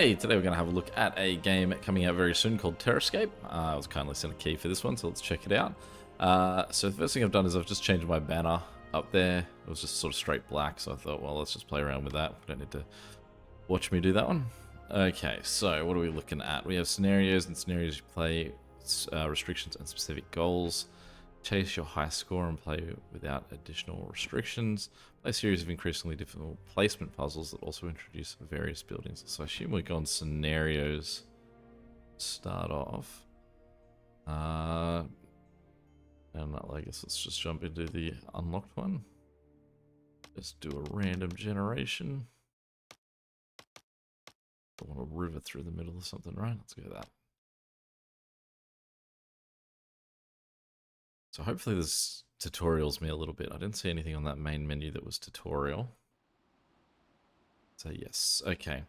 Hey, today we're going to have a look at a game coming out very soon called TerraScape. I was kindly sent a key for this one, so let's check it out. So the first thing I've done is I've just changed my banner up there. It was just sort of straight black, so I thought, well, let's just play around with that. We don't need to watch me do that one. Okay, so what are we looking at? We have scenarios and scenarios you play, restrictions and specific goals. Chase your high score and play without additional restrictions. Play a series of increasingly difficult placement puzzles that also introduce various buildings. So I assume we go on scenarios. Start off. And I guess let's just jump into the unlocked one. Let's do a random generation. Don't want a river through the middle or something, right? Let's go with that. So hopefully this tutorials me a little bit. I didn't see anything on that main menu that was tutorial. So yes, okay.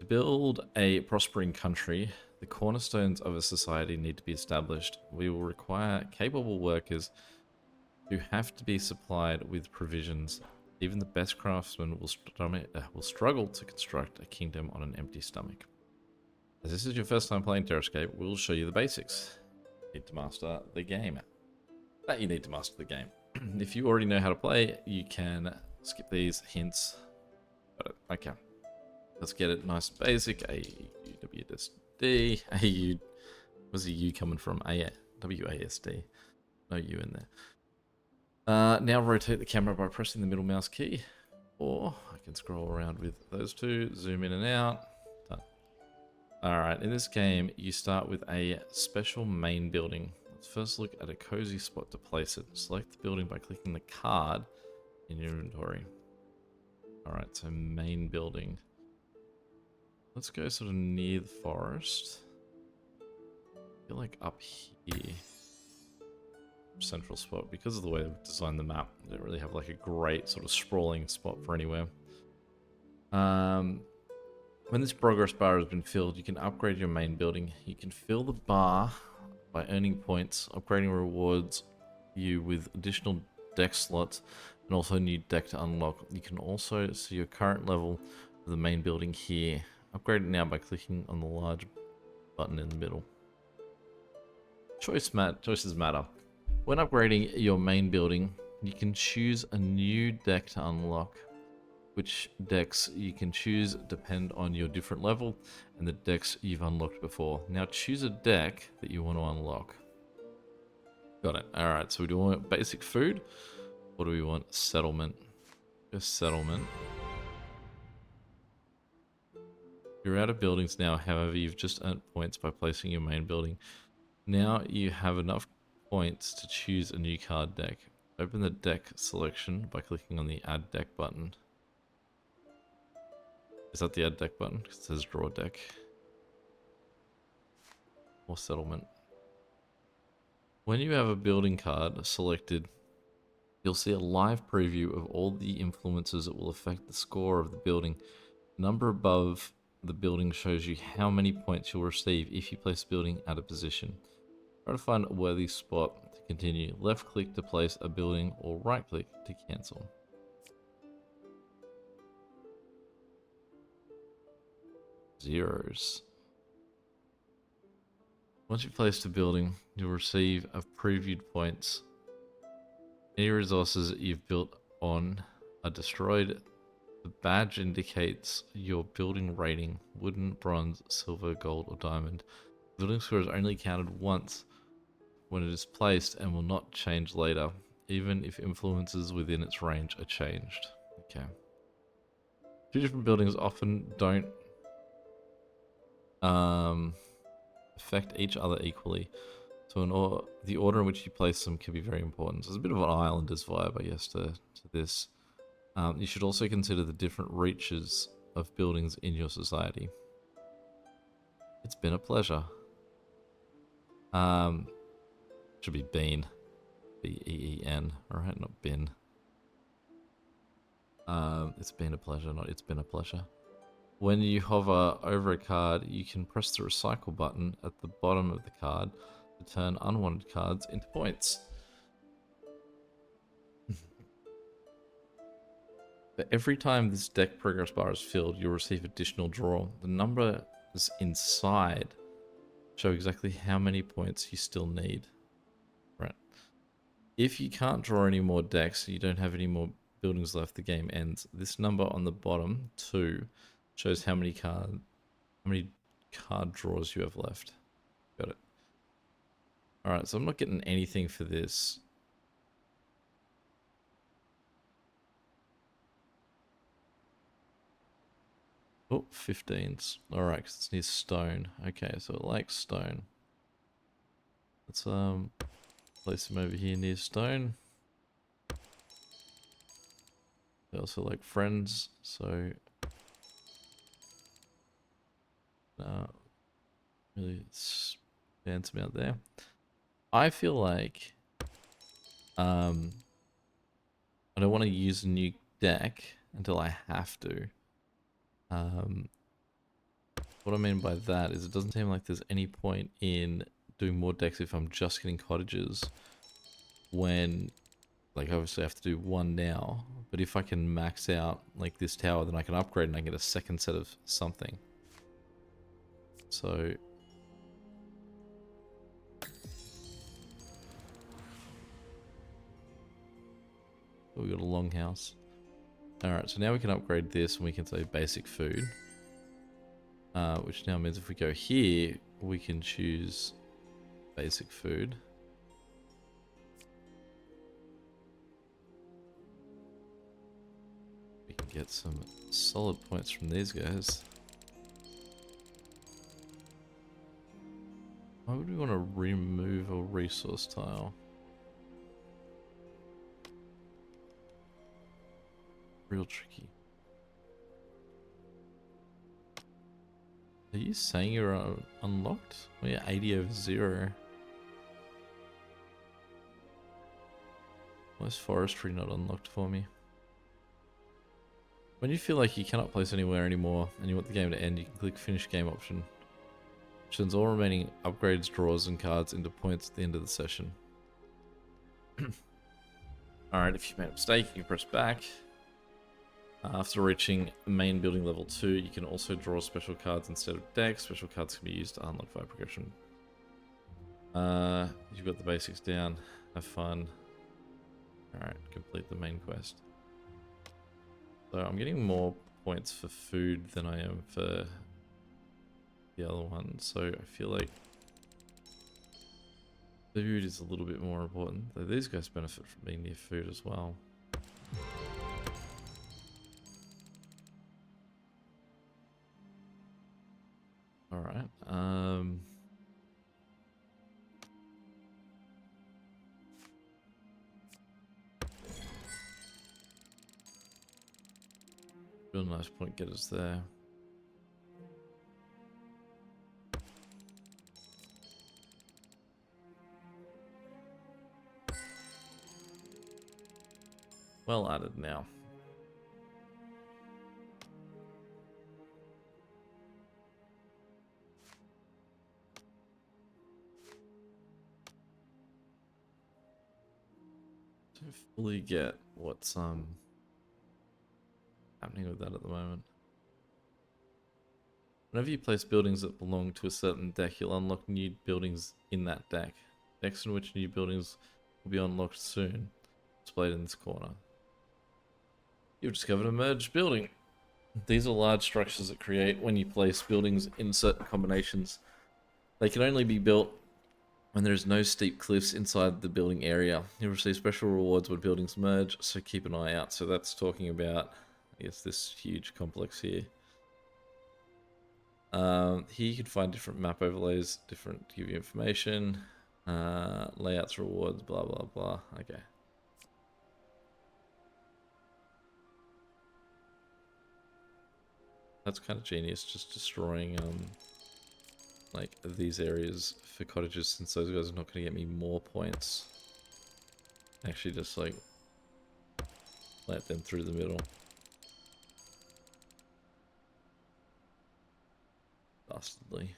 To build a prospering country, the cornerstones of a society need to be established. We will require capable workers who have to be supplied with provisions. Even the best craftsmen will struggle to construct a kingdom on an empty stomach. As this is your first time playing TerraScape, we'll show you the basics. You need to master the game. You need to master the game. If you already know how to play, you can skip these hints. Okay. Let's get it nice and basic. AUWSD. AU. Where's the U coming from? WASD. No U in there. Now rotate the camera by pressing the middle mouse key. Or I can scroll around with those two. Zoom in and out. Done. Alright, in this game, you start with a special main building. Let's first look at a cozy spot to place it. Select the building by clicking the card in your inventory. Alright, so main building. Let's go sort of near the forest. I feel like up here. Central spot. Because of the way they've designed the map, they don't really have like a great sort of sprawling spot for anywhere. When this progress bar has been filled, you can upgrade your main building. You can fill the bar by earning points. Upgrading rewards you with additional deck slots and also a new deck to unlock. You can also see your current level of the main building here. Upgrade it now by clicking on the large button in the middle. Choices matter. When upgrading your main building, you can choose a new deck to unlock. Which decks you can choose depend on your different level and the decks you've unlocked before. Now choose a deck that you want to unlock. Got it. Alright, so we do want basic food. What do we want? Settlement. Just settlement. You're out of buildings now, however, you've just earned points by placing your main building. Now you have enough points to choose a new card deck. Open the deck selection by clicking on the Add Deck button. Is that the Add Deck button? It says Draw Deck. Or Settlement. When you have a building card selected, you'll see a live preview of all the influences that will affect the score of the building. The number above the building shows you how many points you'll receive if you place the building out of position. Try to find a worthy spot to continue. Left click to place a building or right click to cancel. Zeros. Once you've placed a building, you'll receive a previewed points. Any resources that you've built on are destroyed. The badge indicates your building rating: wooden, bronze, silver, gold, or diamond. The building score is only counted once when it is placed and will not change later, even if influences within its range are changed. Okay. Two different buildings often don't affect each other equally, so the order in which you place them can be very important. So there's a bit of an Islanders vibe, I guess, to this. You should also consider the different reaches of buildings in your society. It's been a pleasure. Should be Bean. B-E-E-N, alright, not Bin. It's been a pleasure, not it's been a pleasure. When you hover over a card, you can press the recycle button at the bottom of the card to turn unwanted cards into points. But every time this deck progress bar is filled, you'll receive additional draw. The numbers inside show exactly how many points you still need. Right. If you can't draw any more decks, you don't have any more buildings left, the game ends. This number on the bottom, 2, shows how many card draws you have left. Got it. Alright, so I'm not getting anything for this. Oh, 15s. Alright, because it's near stone. Okay, so it likes stone. Let's place him over here near stone. They also like friends, so really stands him out there. I feel like I don't want to use a new deck until I have to. What I mean by that is it doesn't seem like there's any point in doing more decks if I'm just getting cottages when, like, obviously I have to do one now, but if I can max out like this tower, then I can upgrade and I get a second set of something. So we got a longhouse. Alright, so now we can upgrade this and we can say basic food. Which now means if we go here, we can choose basic food. We can get some solid points from these guys. Why would we want to remove a resource tile? Real tricky. Are you saying you're unlocked? Well, yeah, 80 over 0. Why is forestry not unlocked for me? When you feel like you cannot place anywhere anymore and you want the game to end, you can click finish game option. Which sends all remaining upgrades, draws, and cards into points at the end of the session. Alright, if you made a mistake, you can press back. After reaching main building level 2, you can also draw special cards instead of decks. Special cards can be used to unlock via progression. You've got the basics down. Have fun. Alright, complete the main quest. So I'm getting more points for food than I am for the other one. So I feel like food is a little bit more important. Though these guys benefit from being near food as well. Alright, real nice point getters there. Well added now. Don't fully get what's happening with that at the moment. Whenever you place buildings that belong to a certain deck, you'll unlock new buildings in that deck. Decks in which new buildings will be unlocked soon, displayed in this corner. You've discovered a merged building. These are large structures that create when you place buildings in certain combinations. They can only be built when there is no steep cliffs inside the building area. You'll receive special rewards when buildings merge, so keep an eye out. So that's talking about, I guess, this huge complex here. Here you can find different map overlays, different to give you information, layouts, rewards, blah blah blah. Okay. That's kind of genius, just destroying like these areas for cottages, since those guys are not going to get me more points. Actually just like let them through the middle. Dastardly.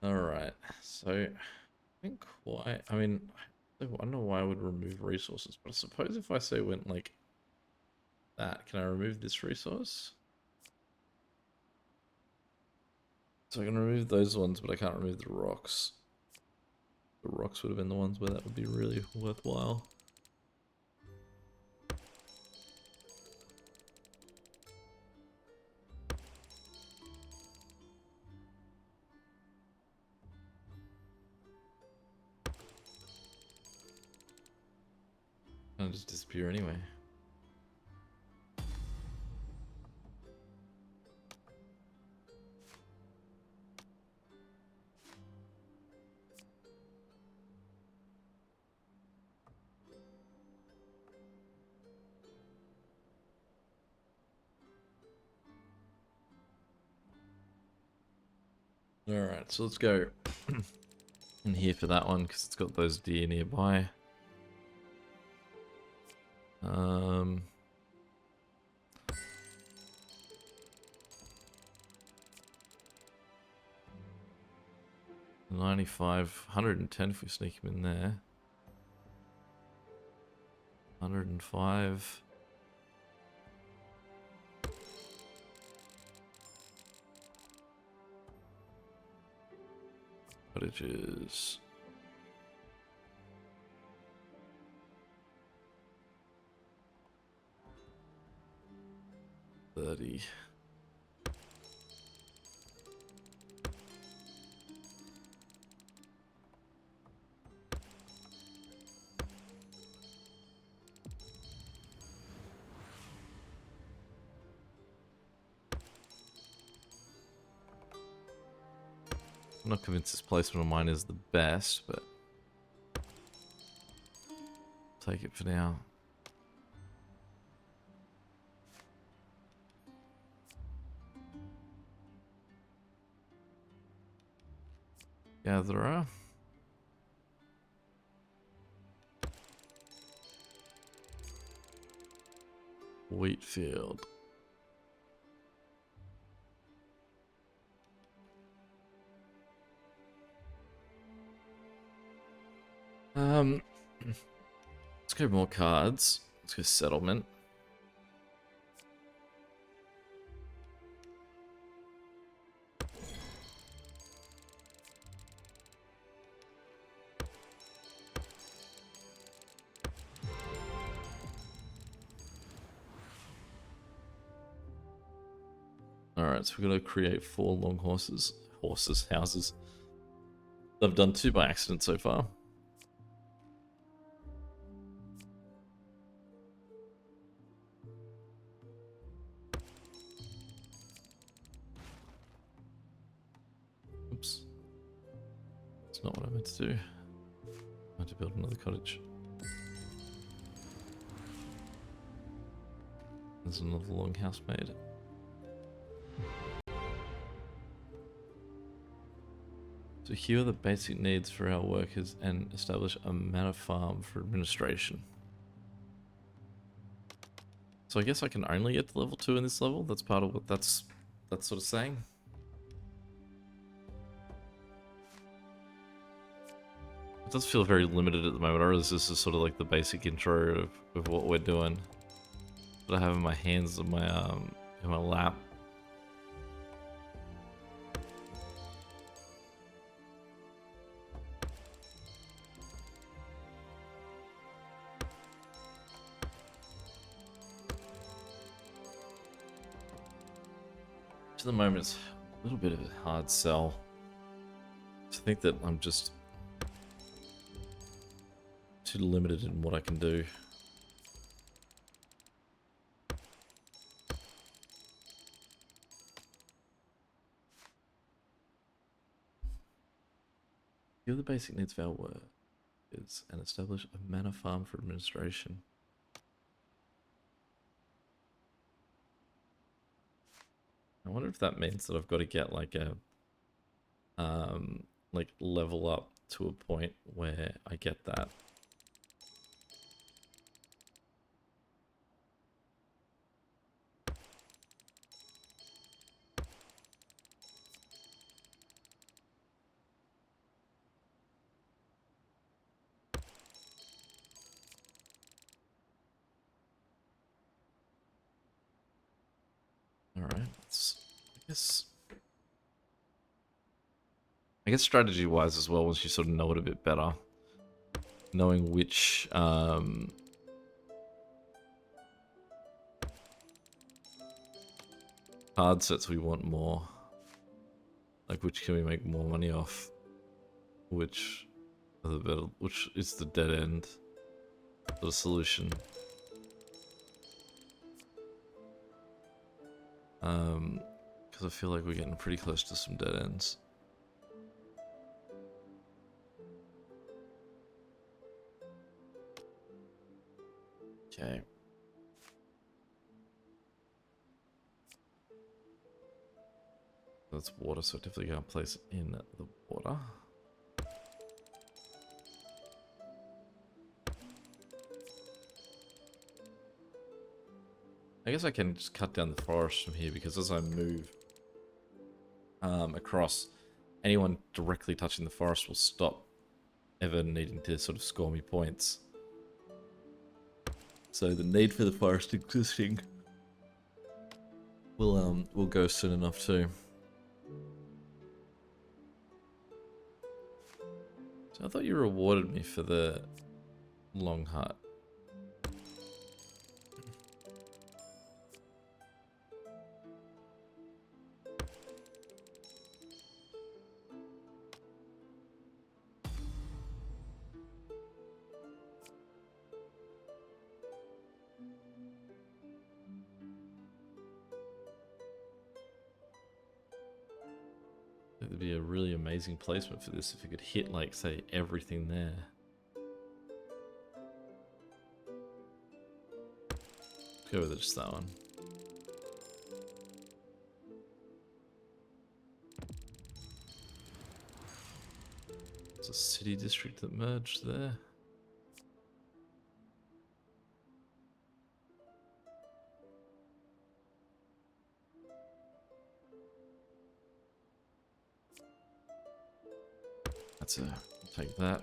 Alright, so think quite. I mean, I don't know why I would remove resources, but I suppose if I say went like that, can I remove this resource? So I can remove those ones, but I can't remove the rocks. The rocks would have been the ones where that would be really worthwhile. Kind of just disappear anyway. Alright, so let's go in here for that one, because it's got those deer nearby. 95, 110 if we sneak him in there. 105. Cottages. 30. I'm not convinced this placement of mine is the best, but take it for now. Gatherer. Wheat field. Let's go more cards. Let's go settlement. Alright, so we're gonna create 4 long houses. I've done 2 by accident so far. Oops. That's not what I meant to do. I had to build another cottage. There's another long house made. So here are the basic needs for our workers and establish a manor farm for administration. So I guess I can only get to level 2 in this level? That's part of what that's sort of saying. It does feel very limited at the moment, or is this is sort of like the basic intro of what we're doing that I have in my hands in my lap. To the moment, it's a little bit of a hard sell. To think that I'm just too limited in what I can do. Give the basic needs of our workers and establish a manor farm for administration. I wonder if that means that I've got to get like a like level up to a point where I get that. I guess strategy-wise as well, once you sort of know it a bit better, knowing which card sets we want more, like which can we make more money off, which are the better, which is the dead end sort of solution. Because I feel like we're getting pretty close to some dead ends. Okay. That's water, so definitely gonna place it in the water. I guess I can just cut down the forest from here because as I move across, anyone directly touching the forest will stop ever needing to sort of score me points. So the need for the forest existing will go soon enough too. So I thought you rewarded me for the long hut. It'd be a really amazing placement for this if you could hit, like, say, everything there. Go with just that one. It's a city district that merged there. That's I'll take that.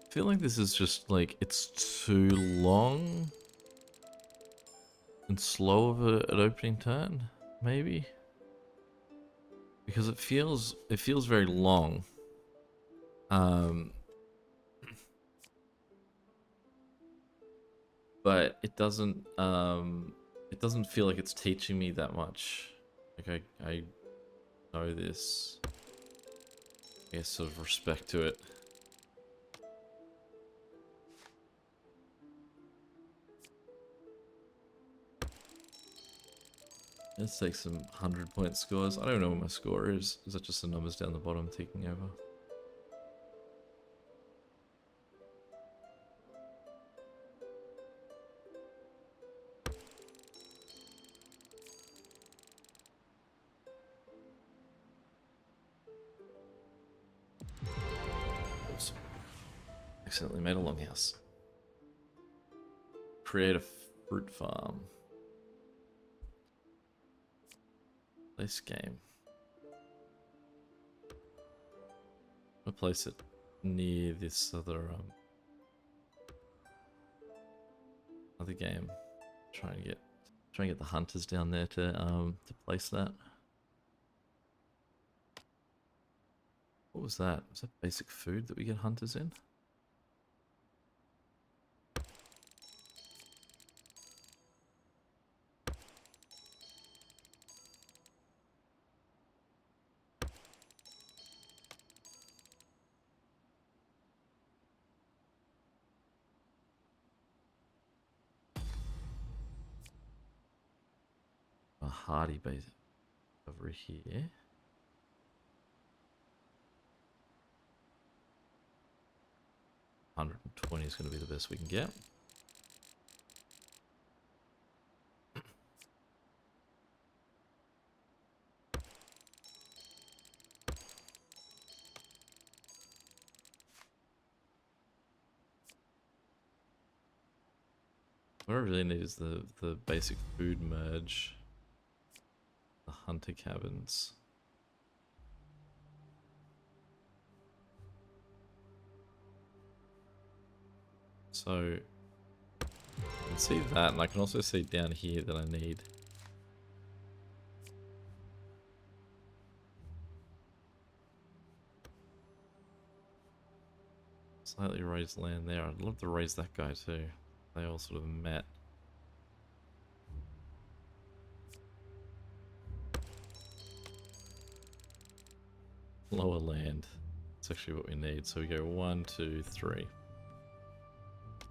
I feel like this is just like, it's too long and slow of an opening turn, maybe? Because it feels very long. But it doesn't feel like it's teaching me that much. Like I know this. I guess sort of respect to it. Let's take some 100-point scores. I don't know what my score is. Is that just the numbers down the bottom ticking over? Oops. Accidentally made a longhouse. Create a fruit farm. Place game. I'll place it near this other game. Try and get the hunters down there to place that. What was that? Was that basic food that we get hunters in? A hardy base over here. $120 is going to be the best we can get. What I really need is the basic food merge. The hunter cabins. So I can see that, and I can also see down here that I need slightly raised land there. I'd love to raise that guy too. They all sort of met. Lower land. That's actually what we need. So we go 1, 2, 3.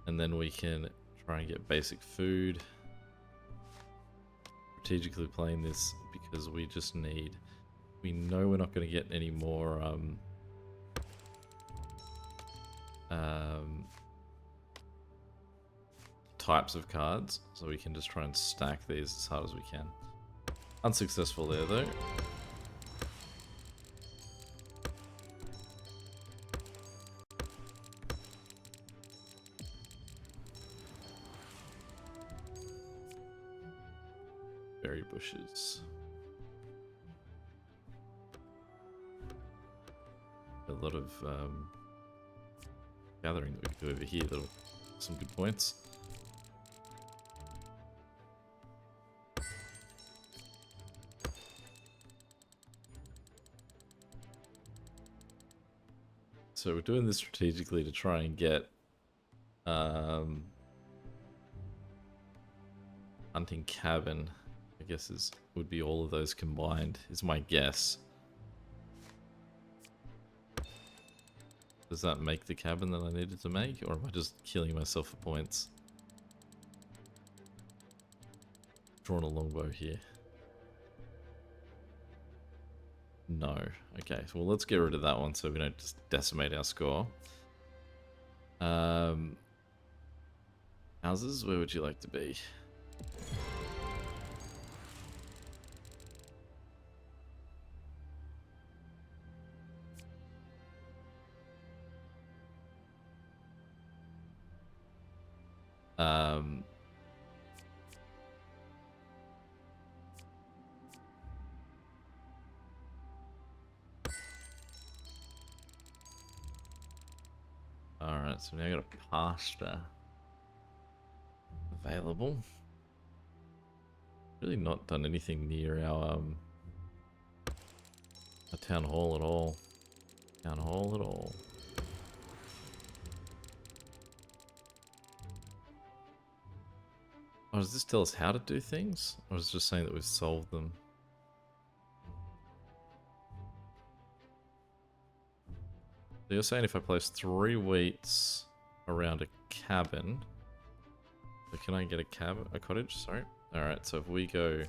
And then we can try and get basic food. Strategically playing this because we just need... We know we're not going to get any more types of cards. So we can just try and stack these as hard as we can. Unsuccessful there though. Berry bushes. A lot of gathering that we can do over here. That'll some good points. So we're doing this strategically to try and get hunting cabin, I guess would be all of those combined, is my guess. Does that make the cabin that I needed to make, or am I just killing myself for points? Drawing a longbow here. No. Okay, well let's get rid of that one so we don't just decimate our score. Houses, where would you like to be? Alright, so now I got a pasture available. Really not done anything near our town hall at all. Town hall at all. Oh, does this tell us how to do things? Or is it just saying that we've solved them? So you're saying if I place 3 wheats around a cabin... So can I get a cottage? Sorry. Alright, so if we go...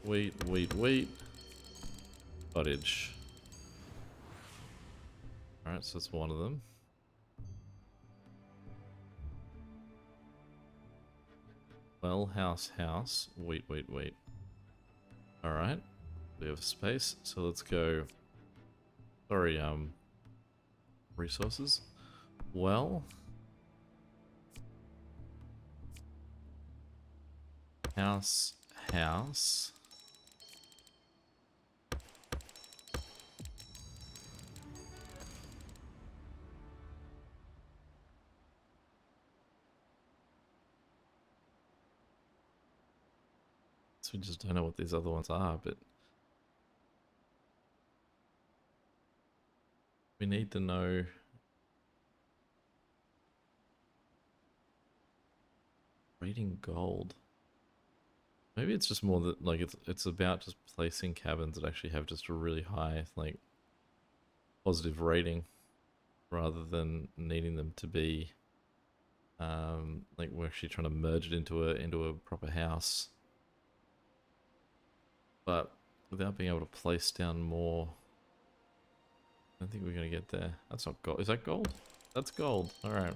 wheat. Cottage. Alright, so that's one of them. Well, house. Wheat. Alright. We have space, so let's go... Sorry, resources. Well... House. So we just don't know what these other ones are, but... We need to know... Rating gold. Maybe it's just more that, like, it's about just placing cabins that actually have just a really high, like, positive rating, rather than needing them to be, like, we're actually trying to merge it into a proper house. But without being able to place down more, I don't think we're gonna get there. That's not gold. Is that gold? That's gold. Alright.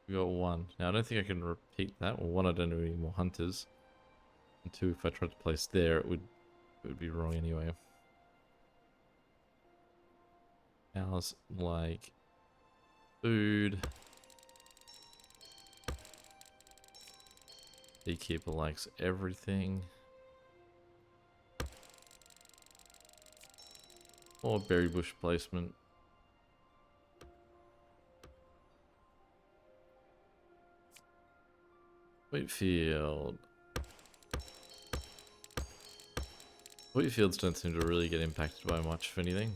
We got 1. Now I don't think I can repeat that. Well, 1, I don't have any more hunters. And 2, if I tried to place there, it would be wrong anyway. House, like, food. Beekeeper likes everything. Or berry bush placement. Wheatfield. Wheatfields don't seem to really get impacted by much, if anything.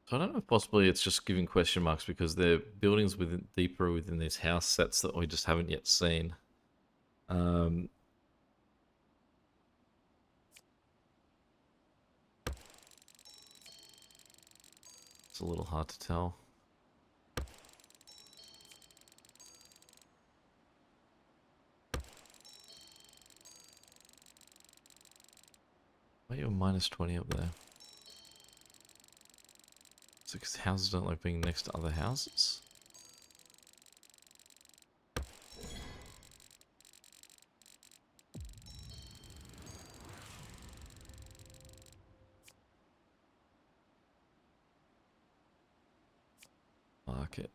So I don't know if possibly it's just giving question marks because they're buildings within deeper within these house sets that we just haven't yet seen. It's a little hard to tell. Why are you a minus 20 up there? Is it because houses don't like being next to other houses? Market.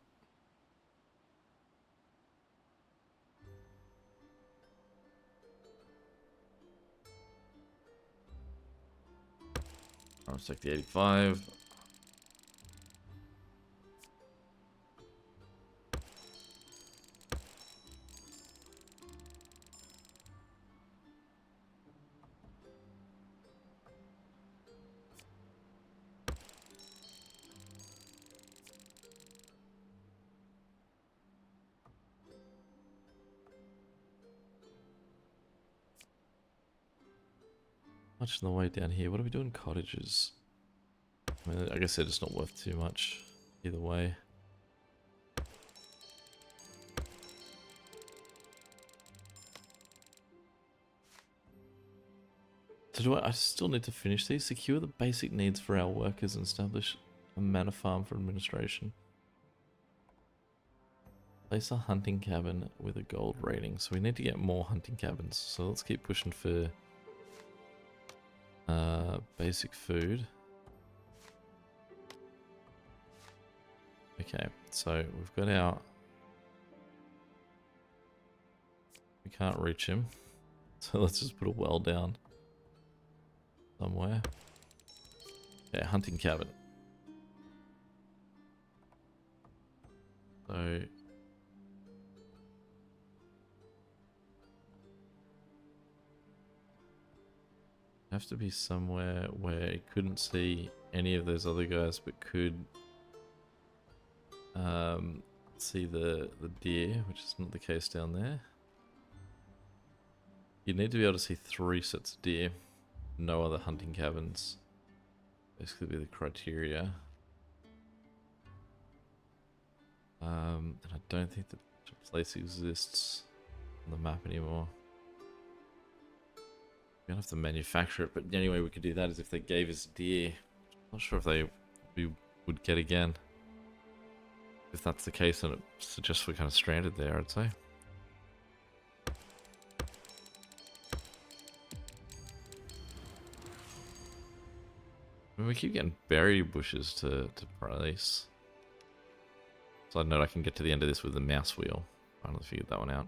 I'll take the 85. Much in the way down here. What are we doing? Cottages. I mean, I guess they're just not worth too much either way. So I still need to finish these. Secure the basic needs for our workers and establish a manor farm for administration. Place a hunting cabin with a gold rating. So we need to get more hunting cabins. So let's keep pushing for basic food. Okay, so we've got our... We can't reach him. So let's just put a well down somewhere. Okay, hunting cabin. So... have to be somewhere where it couldn't see any of those other guys, but could see the deer, which is not the case down there. You need to be able to see 3 sets of deer, no other hunting cabins. Basically be the criteria. And I don't think the place exists on the map anymore. We're gonna have to manufacture it, but the only way we could do that is if they gave us deer. Not sure if we would get again. If that's the case, then it suggests we're kind of stranded there, I'd say. I mean, we keep getting berry bushes to place. Side note, I can get to the end of this with the mouse wheel. Finally figured that one out.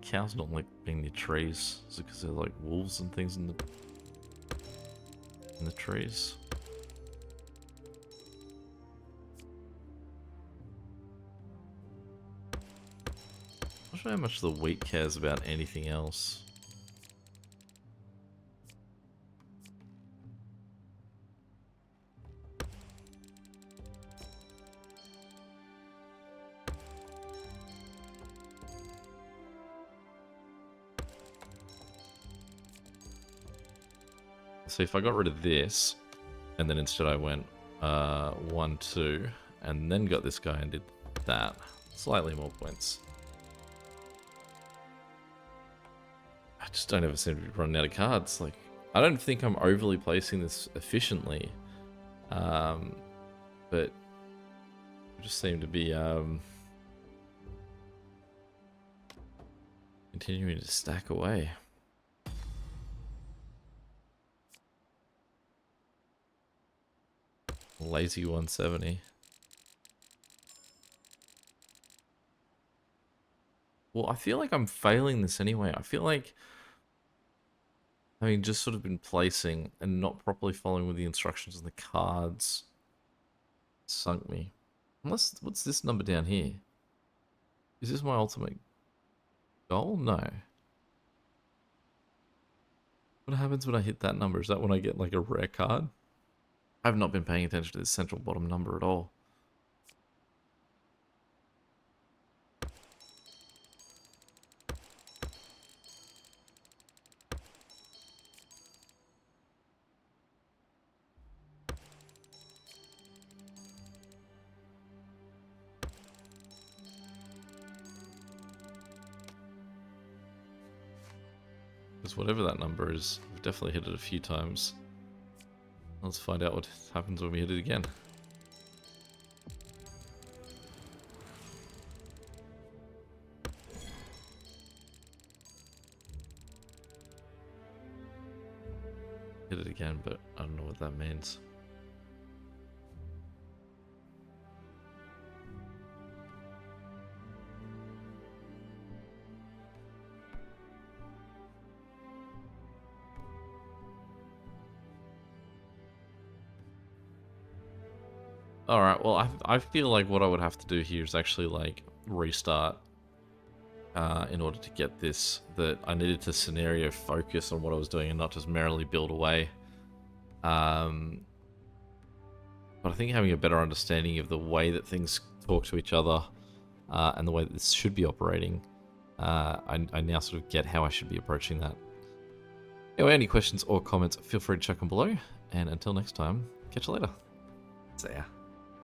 Cows don't like being near trees. Is it because they're like wolves and things in the trees? Not sure how much the wheat cares about anything else. So if I got rid of this, and then instead I went 1, 2, and then got this guy and did that, slightly more points. I just don't ever seem to be running out of cards. Like, I don't think I'm overly placing this efficiently, but I just seem to be continuing to stack away. Lazy 170. Well, I feel like I'm failing this anyway. I feel like having just sort of been placing and not properly following with the instructions on the cards sunk me. Unless, what's this number down here? Is this my ultimate goal? No. What happens when I hit that number? Is that when I get like a rare card? I've not been paying attention to this central bottom number at all. Because whatever that number is, we've definitely hit it a few times. Let's find out what happens when we hit it again. Hit it again, but I don't know what that means. Alright, well, I feel like what I would have to do here is actually, like, restart in order to get this. That I needed to scenario focus on what I was doing and not just merrily build away. But I think having a better understanding of the way that things talk to each other and the way that this should be operating, I now sort of get how I should be approaching that. Anyway, any questions or comments, feel free to chuck them below. And until next time, catch you later. See ya.